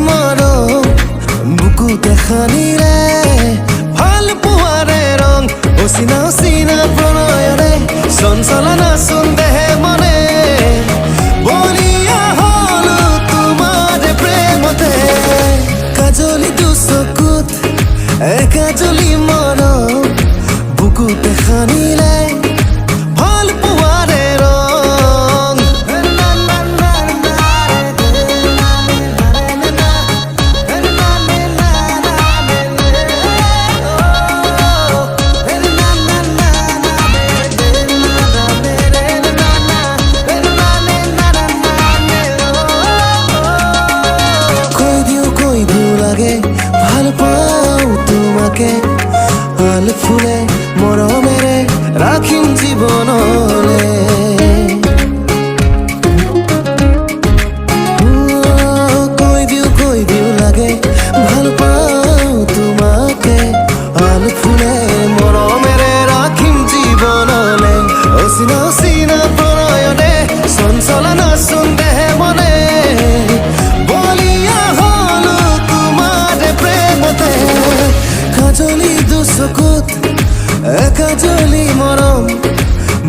মৰম বুকুতে খানিলে ভাল পোৱাৰে ৰং অচিনা অচিনা প্ৰণয়ৰে চঞ্চল নাচোন দেহে মনে বলিয়া হলো তোমাৰ প্ৰেমতে কাজলি দুচকুত একাজলি মৰম বুকুতে খানিলে ভাল পোৱাৰে ৰং কৈ দিও লাগে ভাল পাওঁ তোমাকে ভাল ফুলে মৰমেৰে ৰাখিম জীৱনলে কৈ দিও লাগে ভাল পাওঁ তোমাকে ভাল ফুলে মৰমেৰে ৰাখিম জীৱনলে অচিনা অচিনা প্ৰণয়নে চঞ্চল নাচোন দেহে মনে বলিয়া হলো তোমাৰ প্ৰেমতে কাজলি দুচকুত একাজলি মৰম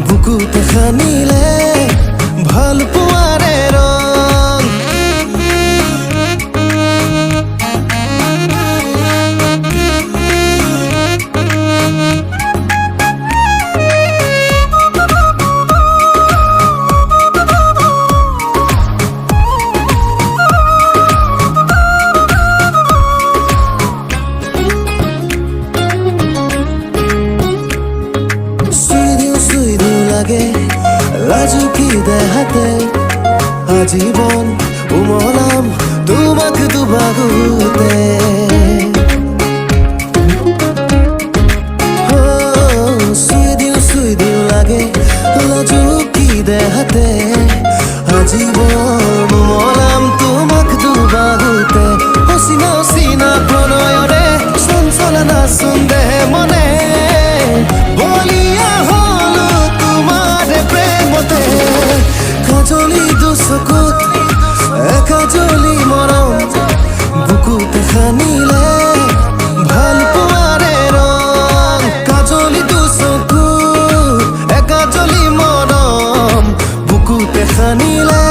বুকুতে খানিলে ভাল পোৱাৰে ৰং চুই দিও লাগে লাজুকি দেহাতে আজীবন উমলাম তোমাক দুবাহুতে চুই দিও লাগে লাজুকি দেহাতে আজীবন উমলাম তোমাক দুবাহুতে অচিনা অচিনা প্ৰণয়ৰে চঞ্চল নাচোন দেহে মনে বলিয়া হলো তোমাৰ প্ৰেমতে কাজলি দুচকুত একাজলি মৰম বুকুতে খানিলে ভাল পোৱাৰে ৰং কাজলি দুচকুত একাজলি মৰম বুকুতে খানিলে